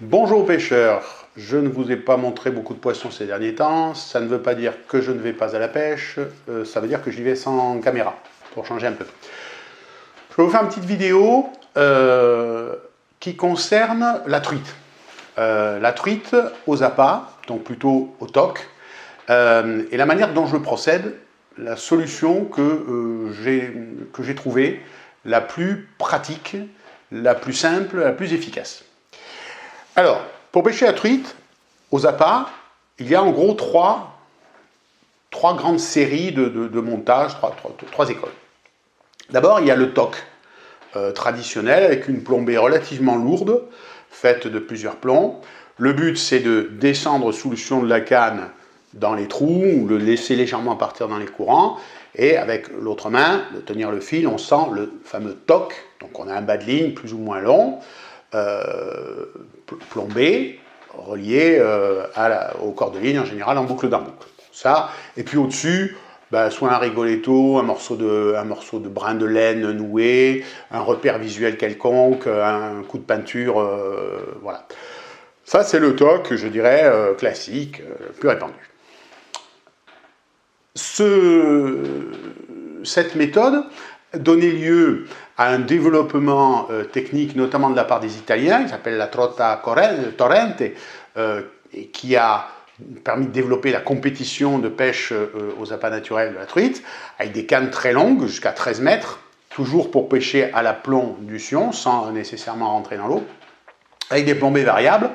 Bonjour pêcheurs, je ne vous ai pas montré beaucoup de poissons ces derniers temps, ça ne veut pas dire que je ne vais pas à la pêche, ça veut dire que j'y vais sans caméra, pour changer un peu. Je vais vous faire une petite vidéo qui concerne la truite. La truite aux appâts, donc plutôt au toc, et la manière dont je procède, la solution que j'ai trouvée, la plus pratique, la plus simple, la plus efficace. Alors, pour pêcher la truite, aux appâts, il y a en gros trois grandes séries de montage, trois écoles. D'abord, il y a le toc traditionnel avec une plombée relativement lourde, faite de plusieurs plombs. Le but, c'est de descendre sous le sillon de la canne dans les trous ou le laisser légèrement partir dans les courants. Et avec l'autre main, de tenir le fil, on sent le fameux toc. Donc on a un bas de ligne plus ou moins long, plombé, relié au corps de ligne en général en boucle dans boucle. Ça, et puis au-dessus, soit un rigoletto, un morceau de brin de laine noué, un repère visuel quelconque, un coup de peinture, voilà. Ça, c'est le toc, je dirais, classique, plus répandu. Cette méthode donnait lieu à un développement technique, notamment de la part des Italiens, qui s'appelle la Trotta Torrente, et qui a permis de développer la compétition de pêche aux appâts naturels de la truite, avec des cannes très longues, jusqu'à 13 mètres, toujours pour pêcher à l'aplomb du sillon, sans nécessairement rentrer dans l'eau, avec des plombées variables.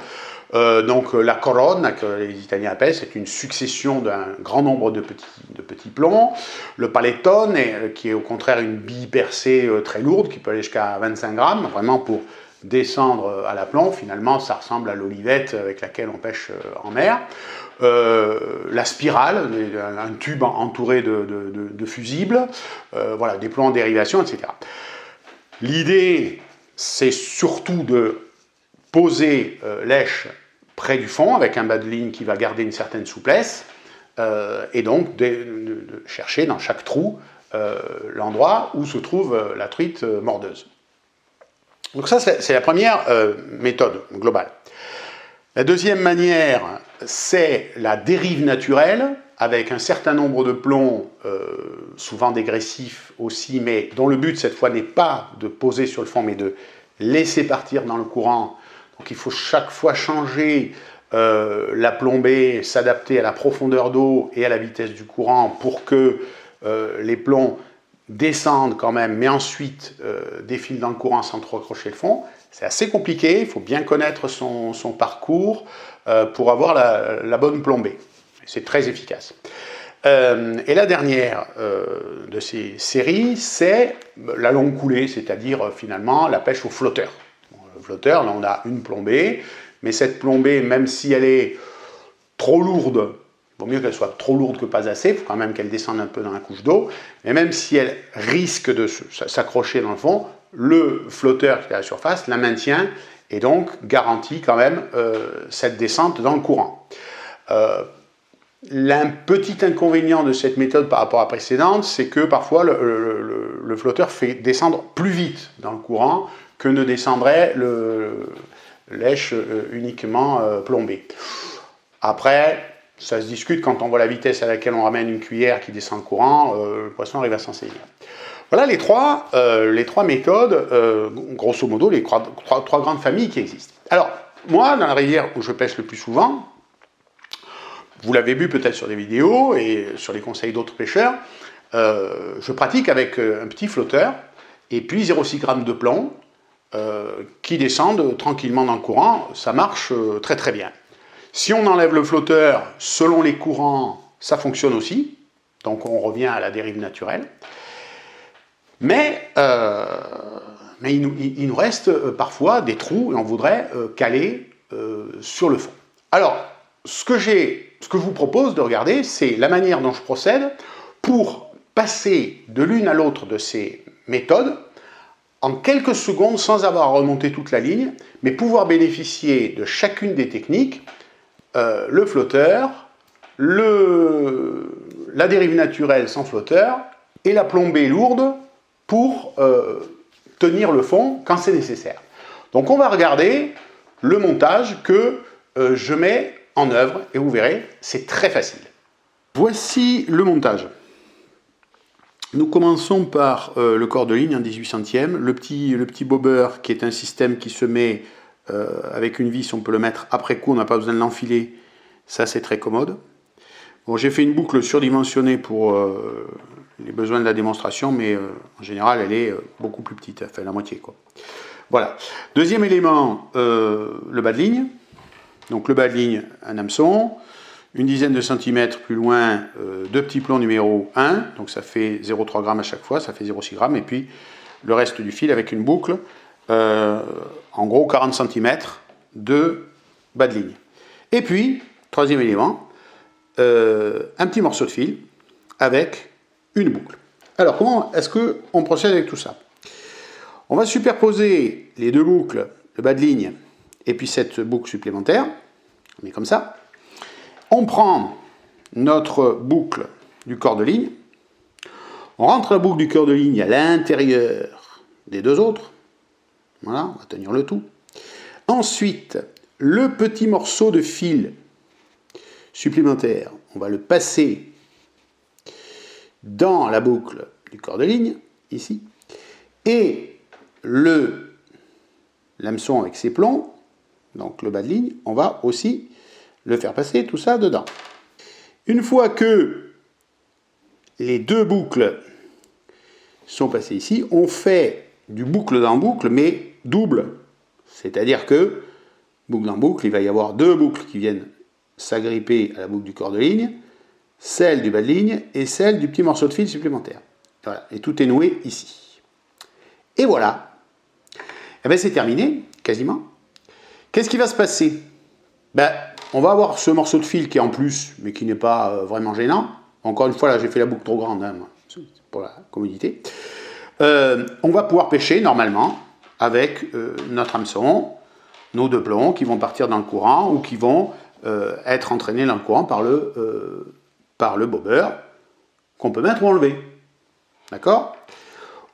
Donc la corone, que les Italiens appellent, c'est une succession d'un grand nombre de petits plombs. Le palettone, qui est au contraire une bille percée très lourde, qui peut aller jusqu'à 25 grammes, vraiment pour descendre à l'aplomb. Finalement, ça ressemble à l'olivette avec laquelle on pêche en mer. La spirale, un tube entouré de fusibles, voilà, des plombs en dérivation, etc. L'idée, c'est surtout de poser l'èche près du fond avec un bas de ligne qui va garder une certaine souplesse et donc de chercher dans chaque trou l'endroit où se trouve la truite mordeuse. Donc ça, c'est la première méthode globale. La deuxième manière, c'est la dérive naturelle avec un certain nombre de plombs, souvent dégressifs aussi, mais dont le but cette fois n'est pas de poser sur le fond, mais de laisser partir dans le courant. Donc il faut chaque fois changer la plombée, s'adapter à la profondeur d'eau et à la vitesse du courant pour que les plombs descendent quand même, mais ensuite défilent dans le courant sans trop accrocher le fond. C'est assez compliqué, il faut bien connaître son parcours pour avoir la bonne plombée. C'est très efficace. Et la dernière de ces séries, c'est la longue coulée, c'est-à-dire finalement la pêche au flotteur. Le flotteur, là on a une plombée, mais cette plombée, même si elle est trop lourde, il vaut mieux qu'elle soit trop lourde que pas assez, il faut quand même qu'elle descende un peu dans la couche d'eau, mais même si elle risque de s'accrocher dans le fond, le flotteur qui est à la surface la maintient et donc garantit quand même cette descente dans le courant. Un petit inconvénient de cette méthode par rapport à la précédente, c'est que parfois le flotteur fait descendre plus vite dans le courant que ne descendrait l'èche uniquement plombée. Après, ça se discute quand on voit la vitesse à laquelle on ramène une cuillère qui descend le courant, le poisson arrive à s'en saisir. Voilà les trois méthodes, grosso modo, les trois grandes familles qui existent. Alors, moi, dans la rivière où je pêche le plus souvent, vous l'avez vu peut-être sur des vidéos et sur les conseils d'autres pêcheurs, je pratique avec un petit flotteur et puis 0,6 g de plomb qui descendent tranquillement dans le courant. Ça marche très très bien. Si on enlève le flotteur, selon les courants, ça fonctionne aussi. Donc on revient à la dérive naturelle. Mais il nous reste parfois des trous et on voudrait caler sur le fond. Alors, ce que je vous propose de regarder, c'est la manière dont je procède pour passer de l'une à l'autre de ces méthodes en quelques secondes sans avoir à remonter toute la ligne, mais pouvoir bénéficier de chacune des techniques, le flotteur, la dérive naturelle sans flotteur et la plombée lourde pour tenir le fond quand c'est nécessaire. Donc on va regarder le montage que je mets en œuvre, et vous verrez, c'est très facile. Voici le montage. Nous commençons par le corps de ligne en 1800e, le petit bobber qui est un système qui se met avec une vis, on peut le mettre après coup, on n'a pas besoin de l'enfiler, ça c'est très commode. Bon, j'ai fait une boucle surdimensionnée pour les besoins de la démonstration, mais en général elle est beaucoup plus petite, elle fait la moitié quoi. Voilà. Deuxième élément, le bas de ligne. Donc le bas de ligne, un hameçon. Une dizaine de centimètres plus loin, deux petits plombs numéro 1, donc ça fait 0,3 g à chaque fois, ça fait 0,6 g, et puis le reste du fil avec une boucle, en gros 40 cm de bas de ligne. Et puis, troisième élément, un petit morceau de fil avec une boucle. Alors comment est-ce qu'on procède avec tout ça? On va superposer les deux boucles, le bas de ligne et puis cette boucle supplémentaire, on met comme ça. On prend notre boucle du corps de ligne, on rentre la boucle du corps de ligne à l'intérieur des deux autres, voilà, on va tenir le tout. Ensuite, le petit morceau de fil supplémentaire, on va le passer dans la boucle du corps de ligne, ici, et l'hameçon avec ses plombs, donc le bas de ligne, on va aussi le faire passer tout ça dedans. Une fois que les deux boucles sont passées ici, on fait du boucle dans boucle, mais double. C'est-à-dire que, boucle dans boucle, il va y avoir deux boucles qui viennent s'agripper à la boucle du corps de ligne, celle du bas de ligne et celle du petit morceau de fil supplémentaire. Voilà, et tout est noué ici. Et voilà. Et bien c'est terminé, quasiment. Qu'est-ce qui va se passer? On va avoir ce morceau de fil qui est en plus, mais qui n'est pas vraiment gênant. Encore une fois, là, j'ai fait la boucle trop grande, hein, pour la commodité. On va pouvoir pêcher, normalement, avec notre hameçon, nos deux plombs qui vont partir dans le courant ou qui vont être entraînés dans le courant par le bobber qu'on peut mettre ou enlever. D'accord?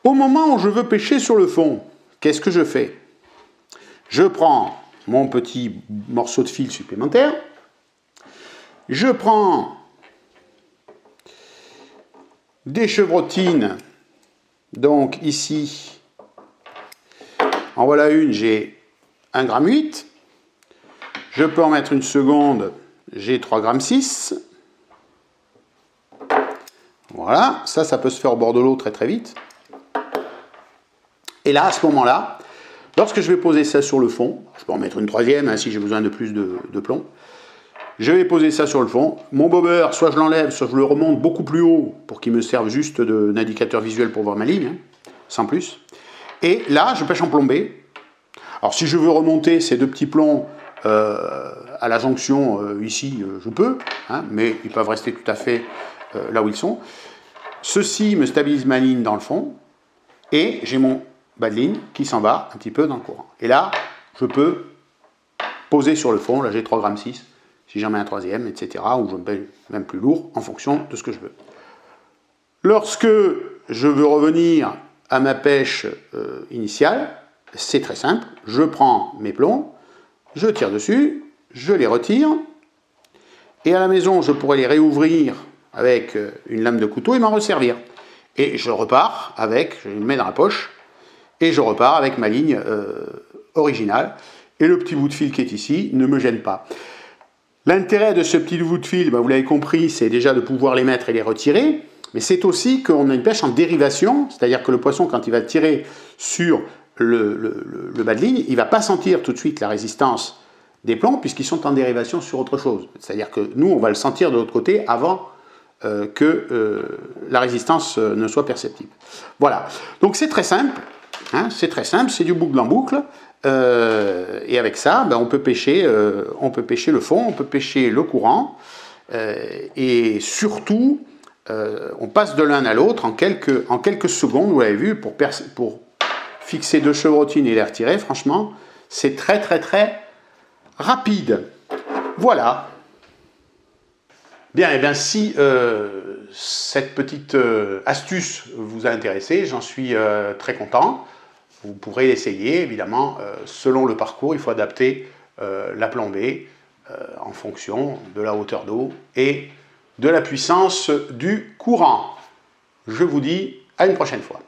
Au moment où je veux pêcher sur le fond, qu'est-ce que je fais? Je prends mon petit morceau de fil supplémentaire, je prends des chevrotines, donc ici, en voilà une, j'ai 1,8 g, je peux en mettre une seconde, j'ai 3,6 g, voilà, ça peut se faire au bord de l'eau très très vite, et là, à ce moment-là, lorsque je vais poser ça sur le fond, je peux en mettre une troisième hein, si j'ai besoin de plus de plomb, je vais poser ça sur le fond. Mon bobber, soit je l'enlève, soit je le remonte beaucoup plus haut pour qu'il me serve juste d'indicateur visuel pour voir ma ligne, hein, sans plus. Et là, je pêche en plombé. Alors si je veux remonter ces deux petits plombs à la jonction ici, je peux, hein, mais ils peuvent rester tout à fait là où ils sont. Ceci me stabilise ma ligne dans le fond, et j'ai mon bas de ligne qui s'en va un petit peu dans le courant. Et là, je peux poser sur le fond, là j'ai 3,6 g, si j'en mets un troisième, etc., ou je me mets même plus lourd, en fonction de ce que je veux. Lorsque je veux revenir à ma pêche initiale, c'est très simple, je prends mes plombs, je tire dessus, je les retire, et à la maison, je pourrais les réouvrir avec une lame de couteau et m'en resservir. Et je repars avec, je les mets dans la poche, et je repars avec ma ligne originale, et le petit bout de fil qui est ici ne me gêne pas. L'intérêt de ce petit bout de fil, vous l'avez compris, c'est déjà de pouvoir les mettre et les retirer, mais c'est aussi qu'on a une pêche en dérivation, c'est-à-dire que le poisson, quand il va tirer sur le bas de ligne, il ne va pas sentir tout de suite la résistance des plombs, puisqu'ils sont en dérivation sur autre chose. C'est-à-dire que nous, on va le sentir de l'autre côté avant que la résistance ne soit perceptible. Voilà, donc c'est très simple, hein, c'est du boucle en boucle, et avec ça, on peut pêcher le fond, on peut pêcher le courant, et surtout, on passe de l'un à l'autre en quelques secondes, vous l'avez vu, pour fixer deux chevrotines et les retirer, franchement, c'est très très très rapide. Voilà. Bien, et bien si cette petite astuce vous a intéressé, j'en suis très content. vous pourrez l'essayer, évidemment, selon le parcours, il faut adapter la plombée en fonction de la hauteur d'eau et de la puissance du courant. Je vous dis à une prochaine fois.